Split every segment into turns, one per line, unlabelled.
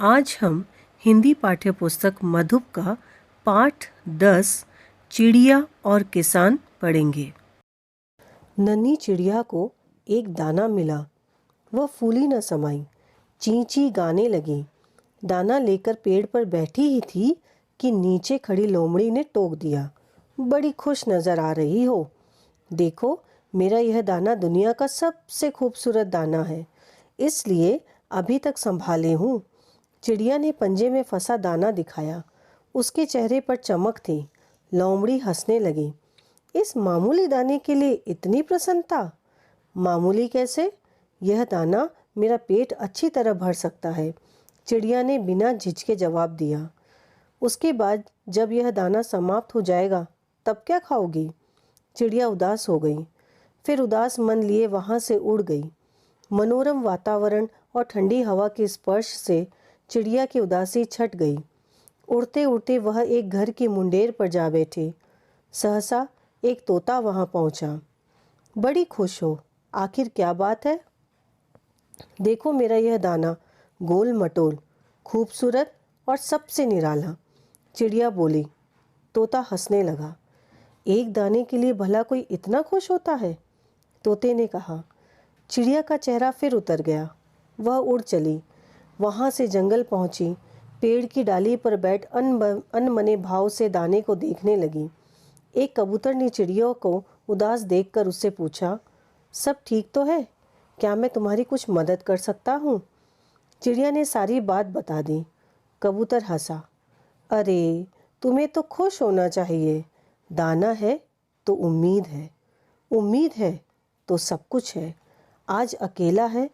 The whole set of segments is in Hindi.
आज हम हिंदी पाठ्य पुस्तक मधुप का पाठ 10 चिड़िया और किसान पढ़ेंगे। नन्ही चिड़िया को एक दाना मिला। वह फूली न समाई, ची ची गाने लगी। दाना लेकर पेड़ पर बैठी ही थी कि नीचे खड़ी लोमड़ी ने टोक दिया। बड़ी खुश नज़र आ रही हो। देखो, मेरा यह दाना दुनिया का सबसे खूबसूरत दाना है, इसलिए अभी तक संभाले हूँ। चिड़िया ने पंजे में फंसा दाना दिखाया। उसके चेहरे पर चमक थी। लोमड़ी हंसने लगी। इस मामूली दाने के लिए इतनी प्रसन्नता? मामूली कैसे? यह दाना मेरा पेट अच्छी तरह भर सकता है, चिड़िया ने बिना झिझके जवाब दिया। उसके बाद जब यह दाना समाप्त हो जाएगा तब क्या खाओगी? चिड़िया उदास हो गई। फिर उदास मन लिए वहाँ से उड़ गई। मनोरम वातावरण और ठंडी हवा के स्पर्श से चिड़िया की उदासी छट गई। उड़ते उड़ते वह एक घर की मुंडेर पर जा बैठी। सहसा एक तोता वहाँ पहुँचा। बड़ी खुश हो, आखिर क्या बात है? देखो मेरा यह दाना, गोल मटोल, खूबसूरत और सबसे निराला, चिड़िया बोली। तोता हंसने लगा। एक दाने के लिए भला कोई इतना खुश होता है? तोते ने कहा। चिड़िया का चेहरा फिर उतर गया। वह उड़ चली। वहाँ से जंगल पहुँची। पेड़ की डाली पर बैठ अनमने भाव से दाने को देखने लगी। एक कबूतर ने चिड़िया को उदास देखकर उससे पूछा, सब ठीक तो है? क्या मैं तुम्हारी कुछ मदद कर सकता हूँ? चिड़िया ने सारी बात बता दी। कबूतर हंसा। अरे, तुम्हें तो खुश होना चाहिए। दाना है तो उम्मीद है, उम्मीद है तो सब कुछ है। आज अकेला है,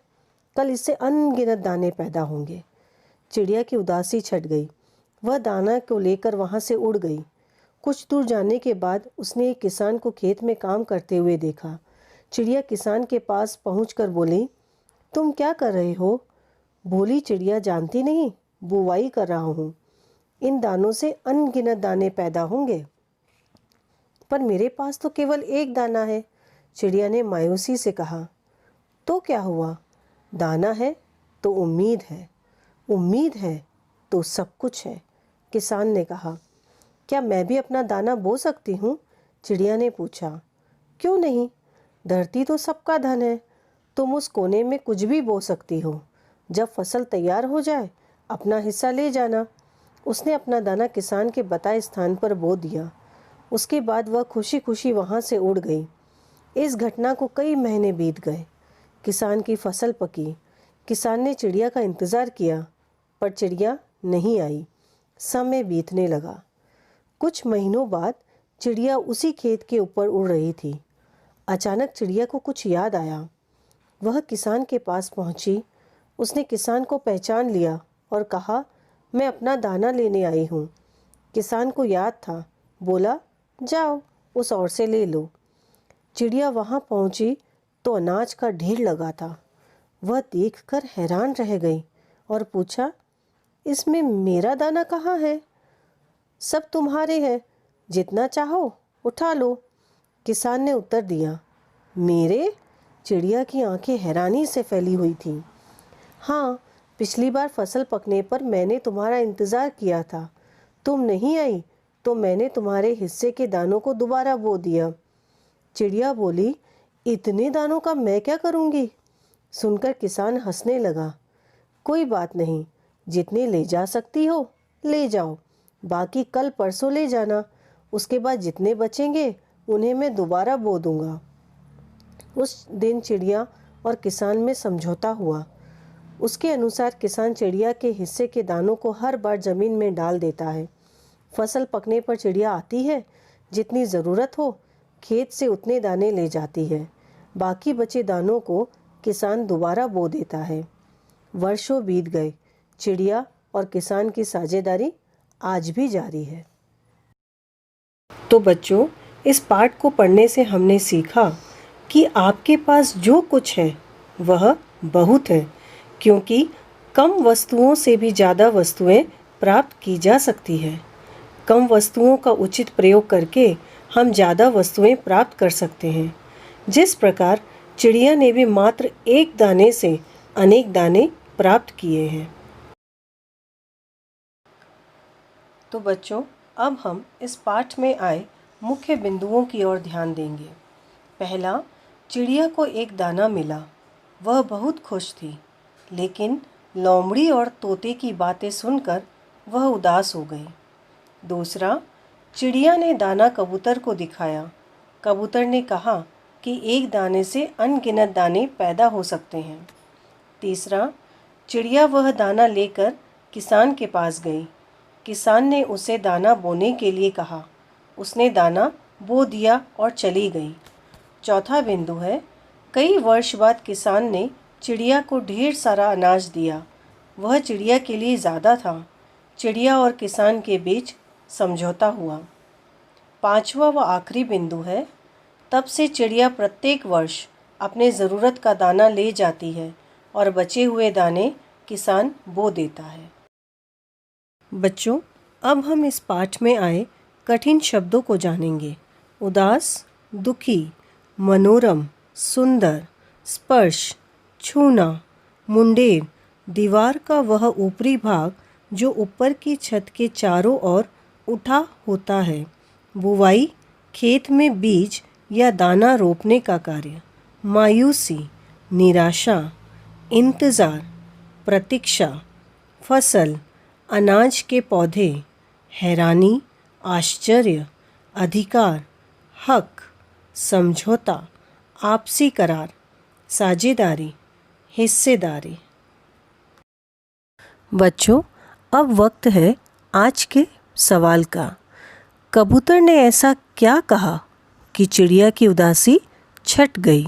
कल इससे अनगिनत दाने पैदा होंगे। चिड़िया की उदासी छट गई। वह दाना को लेकर वहाँ से उड़ गई। कुछ दूर जाने के बाद उसने एक किसान को खेत में काम करते हुए देखा। चिड़िया किसान के पास पहुँचकर बोली, तुम क्या कर रहे हो? बोली चिड़िया, जानती नहीं, बुवाई कर रहा हूँ। इन दानों से अनगिनत दाने पैदा होंगे। पर मेरे पास तो केवल एक दाना है, चिड़िया ने मायूसी से कहा। तो क्या हुआ? दाना है तो उम्मीद है, उम्मीद है तो सब कुछ है, किसान ने कहा। क्या मैं भी अपना दाना बो सकती हूँ? चिड़िया ने पूछा। क्यों नहीं? धरती तो सबका धन है। तुम उस कोने में कुछ भी बो सकती हो। जब फसल तैयार हो जाए अपना हिस्सा ले जाना। उसने अपना दाना किसान के बताए स्थान पर बो दिया। उसके बाद वह खुशी खुशी वहाँ से उड़ गई। इस घटना को कई महीने बीत गए। किसान की फसल पकी। किसान ने चिड़िया का इंतज़ार किया, पर चिड़िया नहीं आई। समय बीतने लगा। कुछ महीनों बाद चिड़िया उसी खेत के ऊपर उड़ रही थी। अचानक चिड़िया को कुछ याद आया। वह किसान के पास पहुंची। उसने किसान को पहचान लिया और कहा, मैं अपना दाना लेने आई हूँ। किसान को याद था। बोला, जाओ उस और से ले लो। चिड़िया वहाँ पहुँची तो अनाज का ढेर लगा था। वह देखकर हैरान रह गई और पूछा, इसमें मेरा दाना कहाँ है? सब तुम्हारे हैं, जितना चाहो उठा लो, किसान ने उत्तर दिया। मेरे? चिड़िया की आंखें हैरानी से फैली हुई थीं। हाँ, पिछली बार फसल पकने पर मैंने तुम्हारा इंतज़ार किया था। तुम नहीं आई तो मैंने तुम्हारे हिस्से के दानों को दोबारा बो दिया। चिड़िया बोली, इतने दानों का मैं क्या करूँगी? सुनकर किसान हंसने लगा। कोई बात नहीं, जितने ले जा सकती हो ले जाओ, बाकी कल परसों ले जाना। उसके बाद जितने बचेंगे उन्हें मैं दोबारा बो दूंगा। उस दिन चिड़िया और किसान में समझौता हुआ। उसके अनुसार किसान चिड़िया के हिस्से के दानों को हर बार ज़मीन में डाल देता है। फसल पकने पर चिड़िया आती है, जितनी ज़रूरत हो खेत से उतने दाने ले जाती है। बाकी बचे दानों को किसान दोबारा बो देता है। वर्षों बीत गए। चिड़िया और किसान की साझेदारी आज भी जारी है। तो बच्चों, इस पाठ को पढ़ने से हमने सीखा कि आपके पास जो कुछ है वह बहुत है, क्योंकि कम वस्तुओं से भी ज़्यादा वस्तुएं प्राप्त की जा सकती हैं। कम वस्तुओं का उचित प्रयोग करके हम ज़्यादा वस्तुएं प्राप्त कर सकते हैं। जिस प्रकार चिड़िया ने भी मात्र एक दाने से अनेक दाने प्राप्त किए हैं। तो बच्चों, अब हम इस पाठ में आए मुख्य बिंदुओं की ओर ध्यान देंगे। पहला, चिड़िया को एक दाना मिला। वह बहुत खुश थी, लेकिन लोमड़ी और तोते की बातें सुनकर वह उदास हो गई। दूसरा, चिड़िया ने दाना कबूतर को दिखाया। कबूतर ने कहा कि एक दाने से अनगिनत दाने पैदा हो सकते हैं। तीसरा, चिड़िया वह दाना लेकर किसान के पास गई। किसान ने उसे दाना बोने के लिए कहा। उसने दाना बो दिया और चली गई। चौथा बिंदु है, कई वर्ष बाद किसान ने चिड़िया को ढेर सारा अनाज दिया। वह चिड़िया के लिए ज़्यादा था। चिड़िया और किसान के बीच समझौता हुआ। पांचवा व आखिरी बिंदु है, तब से चिड़िया प्रत्येक वर्ष अपने ज़रूरत का दाना ले जाती है और बचे हुए दाने किसान बो देता है। बच्चों, अब हम इस पाठ में आए कठिन शब्दों को जानेंगे। उदास, दुखी, मनोरम, सुंदर, स्पर्श, छूना, मुंडेर, दीवार का वह ऊपरी भाग जो ऊपर की छत के चारों ओर उठा होता है, बुवाई, खेत में बीज या दाना रोपने का कार्य, मायूसी, निराशा, इंतज़ार, प्रतीक्षा, फसल, अनाज के पौधे, हैरानी, आश्चर्य, अधिकार, हक, समझौता, आपसी करार, साझेदारी, हिस्सेदारी। बच्चों, अब वक्त है आज के सवाल का। कबूतर ने ऐसा क्या कहा कि चिड़िया की उदासी छट गई?